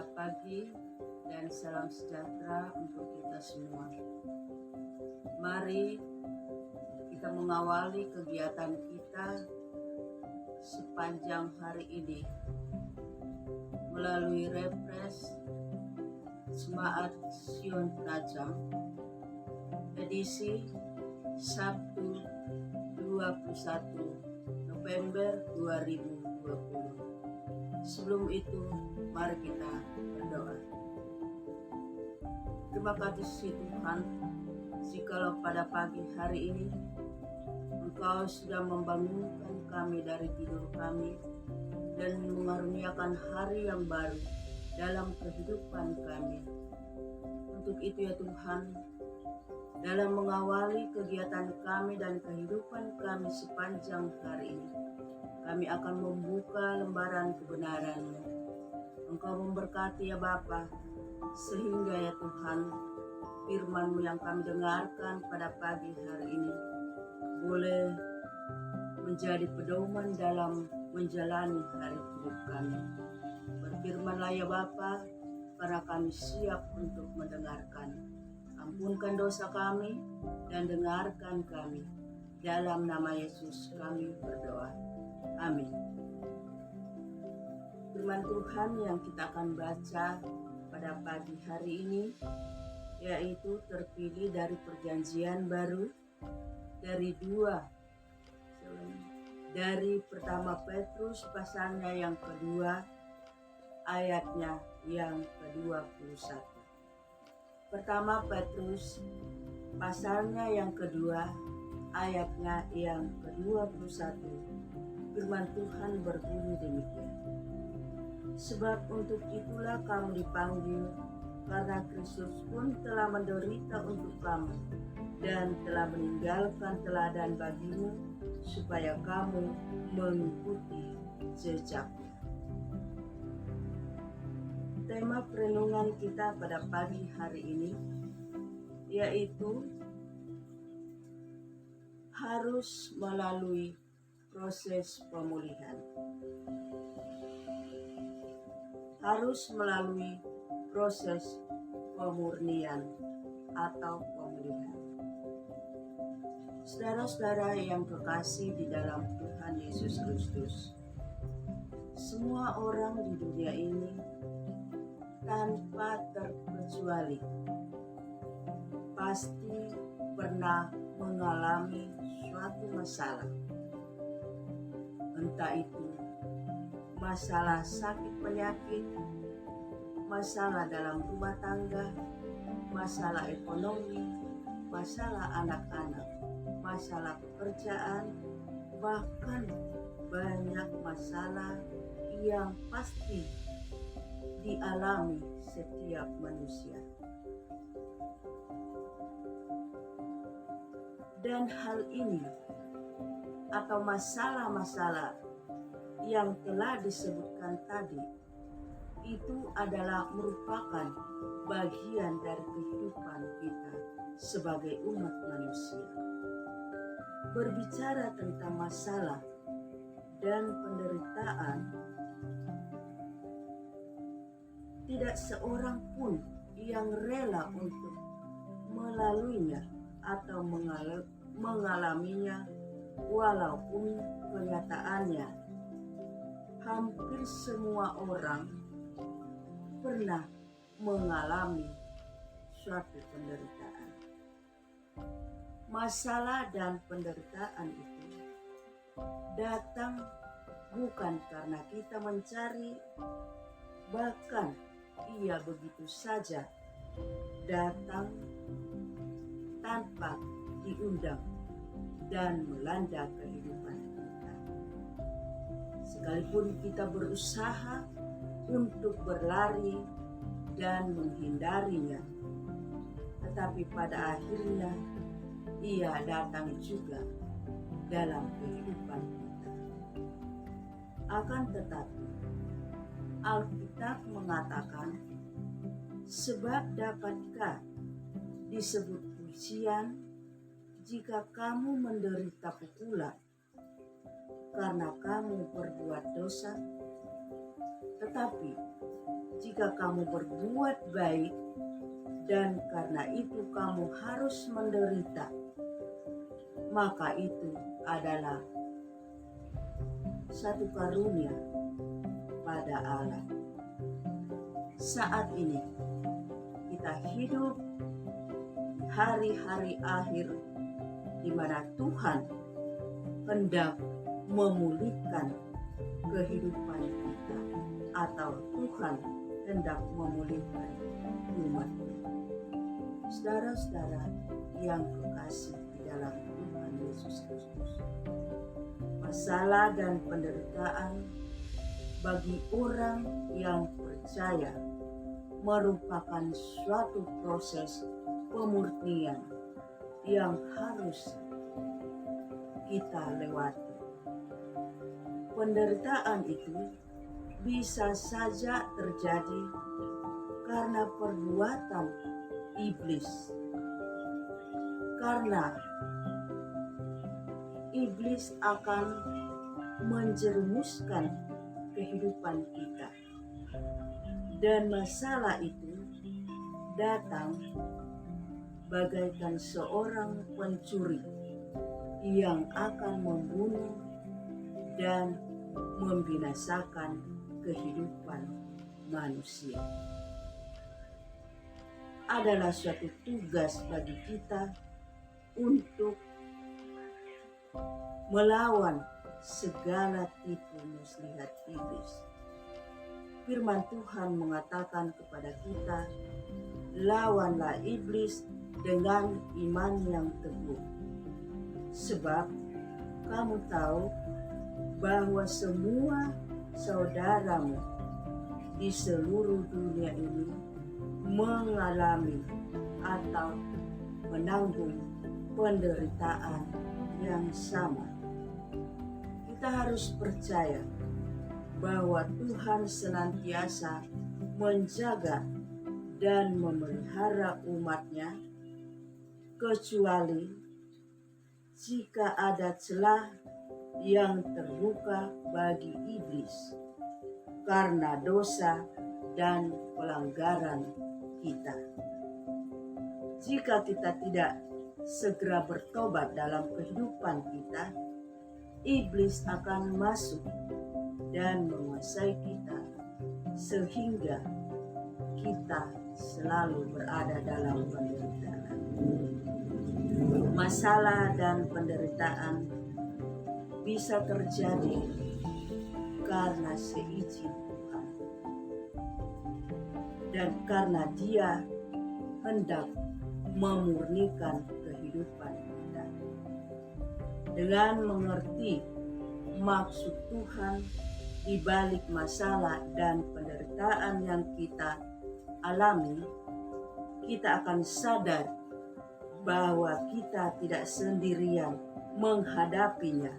Selamat pagi dan salam sejahtera untuk kita semua. Mari kita mengawali kegiatan kita sepanjang hari ini melalui refresh Jemaat Sion Penajam edisi Sabtu 21 November 2020. Sebelum itu, mari kita berdoa. Terima kasih Tuhan, jikalau pada pagi hari ini Engkau sudah membangunkan kami dari tidur kami dan mengaruniakan hari yang baru dalam kehidupan kami. Untuk itu ya Tuhan, dalam mengawali kegiatan kami dan kehidupan kami sepanjang hari ini, kami akan membuka lembaran kebenaran-Mu. Engkau memberkati ya Bapa, sehingga ya Tuhan, firman-Mu yang kami dengarkan pada pagi hari ini boleh menjadi pedoman dalam menjalani hari hidup kami. Berfirmanlah ya Bapa, karena kami siap untuk mendengarkan. Ampunkan dosa kami dan dengarkan kami. Dalam nama Yesus kami berdoa. Amin. Firman Tuhan yang kita akan baca pada pagi hari ini yaitu terpilih dari Perjanjian Baru dari pertama Petrus pasalnya yang kedua ayatnya yang ke-21. Pertama Petrus pasalnya yang kedua ayatnya yang ke-21. Firman Tuhan berbunyi demikian. Sebab untuk itulah kamu dipanggil, karena Kristus pun telah menderita untuk kamu dan telah meninggalkan teladan bagimu, supaya kamu mengikuti jejaknya. Tema perenungan kita pada pagi hari ini yaitu harus melalui proses pemulihan. Harus melalui proses pemurnian atau pemulihan. Saudara-saudara yang kekasih di dalam Tuhan Yesus Kristus, semua orang di dunia ini tanpa terkecuali pasti pernah mengalami suatu masalah. Entah itu masalah sakit penyakit, masalah dalam rumah tangga, masalah ekonomi, masalah anak-anak, masalah pekerjaan, bahkan banyak masalah yang pasti dialami setiap manusia. Dan hal ini atau masalah-masalah yang telah disebutkan tadi itu adalah merupakan bagian dari kehidupan kita sebagai umat manusia. Berbicara tentang masalah dan penderitaan, tidak seorang pun yang rela untuk melaluinya atau mengalaminya, walaupun kenyataannya hampir semua orang pernah mengalami suatu penderitaan. Masalah dan penderitaan itu datang bukan karena kita mencari, bahkan ia begitu saja datang tanpa diundang dan melanda kehidupan kita. Sekalipun kita berusaha untuk berlari dan menghindarinya, tetapi pada akhirnya ia datang juga dalam kehidupan kita. Akan tetapi Alkitab mengatakan, sebab dapatkah disebut pujian jika kamu menderita pukulan karena kamu berbuat dosa? Tetapi jika kamu berbuat baik dan karena itu kamu harus menderita, maka itu adalah satu karunia pada Allah. Saat ini kita hidup di hari-hari akhir di mana Tuhan hendak memulihkan kehidupan kita, atau Tuhan hendak memulihkan umatnya. Saudara-saudara yang kekasih di dalam Tuhan Yesus Kristus, masalah dan penderitaan bagi orang yang percaya merupakan suatu proses pemurnian yang harus kita lewati. Penderitaan itu bisa saja terjadi karena perbuatan iblis. Karena iblis akan menjerumuskan kehidupan kita. Dan masalah itu datang bagaikan seorang pencuri yang akan membunuh dan membinasakan kehidupan manusia. Adalah suatu tugas bagi kita untuk melawan segala tipu muslihat iblis. Firman Tuhan mengatakan kepada kita, lawanlah iblis dengan iman yang teguh. Sebab kamu tahu bahwa semua saudaramu di seluruh dunia ini mengalami atau menanggung penderitaan yang sama. Kita harus percaya bahwa Tuhan senantiasa menjaga dan memelihara umatnya, kecuali jika ada celah yang terbuka bagi iblis karena dosa dan pelanggaran kita. Jika kita tidak segera bertobat dalam kehidupan kita, iblis akan masuk dan menguasai kita sehingga kita selalu berada dalam penderitaan. Masalah dan penderitaan bisa terjadi karena seizin Tuhan dan karena Dia hendak memurnikan kehidupan kita. Dengan mengerti maksud Tuhan di balik masalah dan penderitaan yang kita alami, kita akan sadar bahwa kita tidak sendirian menghadapinya,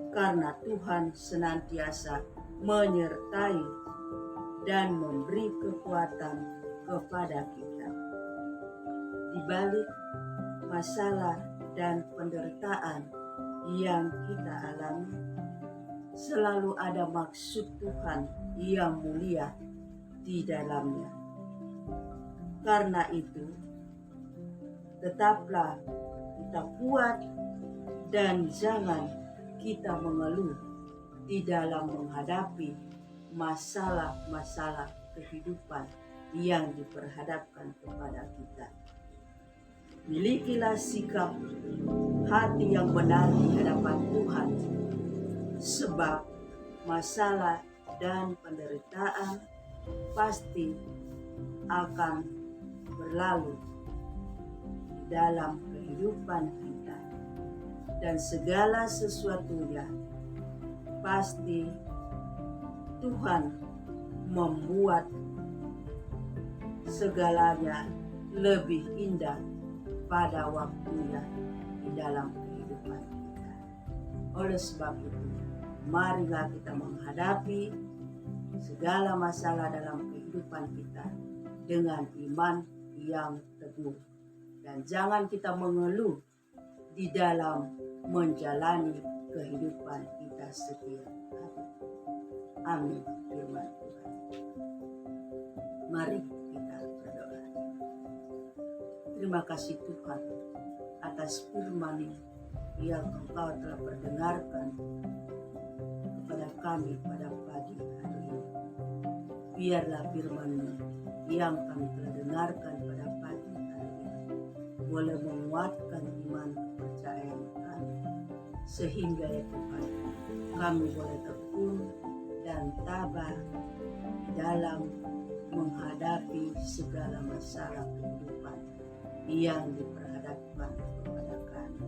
karena Tuhan senantiasa menyertai dan memberi kekuatan kepada kita. Di balik masalah dan penderitaan yang kita alami, selalu ada maksud Tuhan yang mulia di dalamnya. Karena itu, tetaplah kita kuat dan jangan kita mengeluh di dalam menghadapi masalah-masalah kehidupan yang diperhadapkan kepada kita. Milikilah sikap hati yang benar di hadapan Tuhan, sebab masalah dan penderitaan pasti akan berlalu di dalam kehidupan kita, dan segala sesuatunya pasti Tuhan membuat segalanya lebih indah pada waktunya di dalam kehidupan kita. Oleh sebab itu, marilah kita menghadapi segala masalah dalam kehidupan kita dengan iman yang teguh. Dan jangan kita mengeluh di dalam menjalani kehidupan kita setiap hari. Amin. Firman Tuhan. Mari kita berdoa. Terima kasih Tuhan atas firman yang Engkau telah perdengarkan kepada kami pada pagi hari ini. Biarlah firman-Mu yang kami telah dengarkan pada pagi hari ini boleh menguatkan iman kepercayaan kami, sehingga ya Tuhan kami boleh tekun dan tabah dalam menghadapi segala masalah kehidupan yang diperhadapkan kepada kami.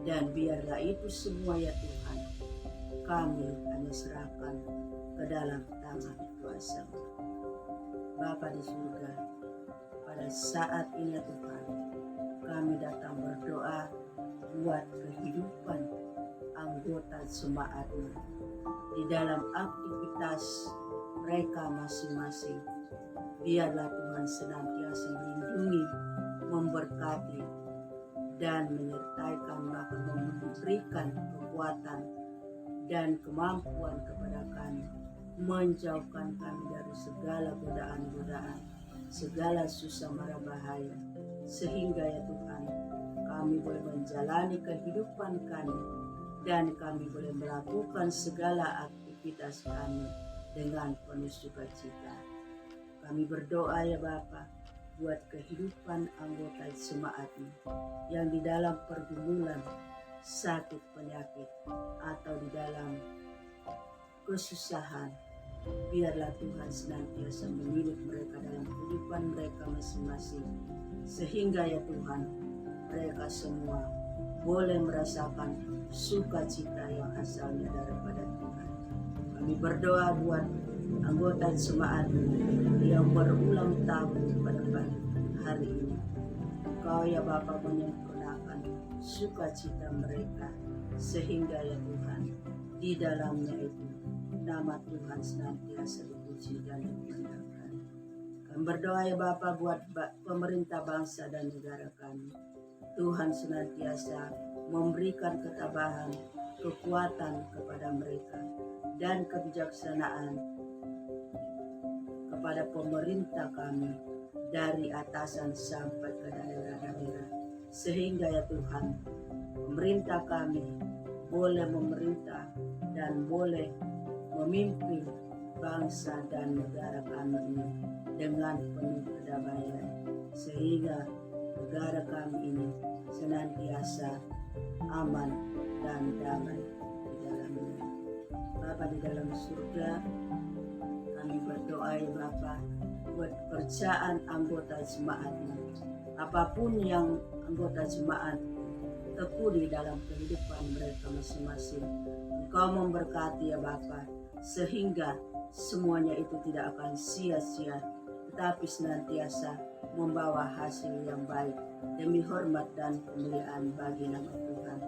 Dan biarlah itu semua ya Tuhan kami hanya serahkan ke dalam tangan kuasa-Mu. Bapa di surga, pada saat ini ya Tuhan kami datang berdoa buat kehidupan anggota jemaat-Mu di dalam aktivitas mereka masing-masing. Biarlah Tuhan senantiasa melindungi, memberkati, dan menyertai bahkan memberikan kekuatan dan kemampuan kepada kami, menjauhkan kami dari segala godaan-godaan, segala susah mara bahaya, sehingga ya Tuhan kami boleh menjalani kehidupan kami dan kami boleh melakukan segala aktivitas kami dengan penuh sukacita. Kami berdoa ya Bapa buat kehidupan anggota jemaat-Mu yang di dalam pergumulan, sakit, penyakit, atau di dalam kesusahan. Biarlah Tuhan senantiasa menilik mereka dalam kehidupan mereka masing-masing, sehingga ya Tuhan mereka semua boleh merasakan sukacita yang asalnya daripada Tuhan. Kami berdoa buat anggota jemaat yang berulang tahun pada pagi hari ini. Engkau ya Bapa menyempurnakan sukacita mereka, sehingga ya Tuhan di dalamnya itu nama Tuhan senantiasa dipuji dan dimuliakan. Kami berdoa ya Bapa buat pemerintah bangsa dan negara kami. Tuhan senantiasa memberikan ketabahan, kekuatan kepada mereka, dan kebijaksanaan kepada pemerintah kami dari atasan sampai ke daerah-daerah, sehingga ya Tuhan pemerintah kami boleh memerintah dan boleh memimpin bangsa dan negara kami ini dengan penuh kedamaian, sehingga negara kami ini senantiasa aman dan damai di dalamnya. Bapa di dalam surga, kami berdoa ya Bapa buat pekerjaan anggota jemaat-Mu. Apapun yang anggota jemaat tekuni dalam kehidupan mereka masing-masing, Engkau memberkati ya Bapa, sehingga semuanya itu tidak akan sia-sia, tetapi senantiasa membawa hasil yang baik demi hormat dan kemuliaan bagi nama Tuhan.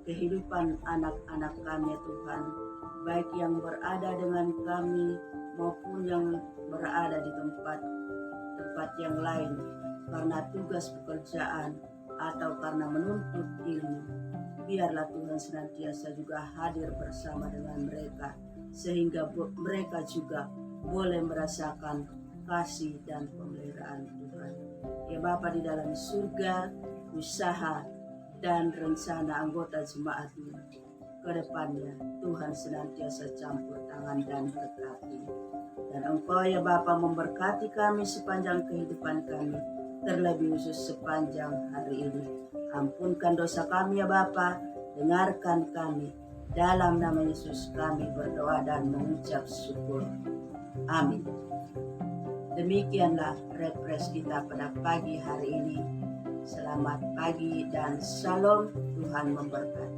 Kehidupan anak-anak kami ya Tuhan, baik yang berada dengan kami maupun yang berada di tempat yang lain karena tugas pekerjaan atau karena menuntut ilmu, biarlah Tuhan senantiasa juga hadir bersama dengan mereka, sehingga mereka juga boleh merasakan kasih dan pemeliharaan Tuhan. Ya Bapa di dalam surga, usaha dan rencana anggota jemaat-Mu ke depannya, Tuhan senantiasa campur tangan dan berkati. Dan Engkau ya Bapa memberkati kami sepanjang kehidupan kami, terlebih khusus sepanjang hari ini. Ampunkan dosa kami ya Bapa, dengarkan kami. Dalam nama Yesus kami berdoa dan mengucap syukur. Amin. Demikianlah refresh kita pada pagi hari ini. Selamat pagi dan shalom, Tuhan memberkati.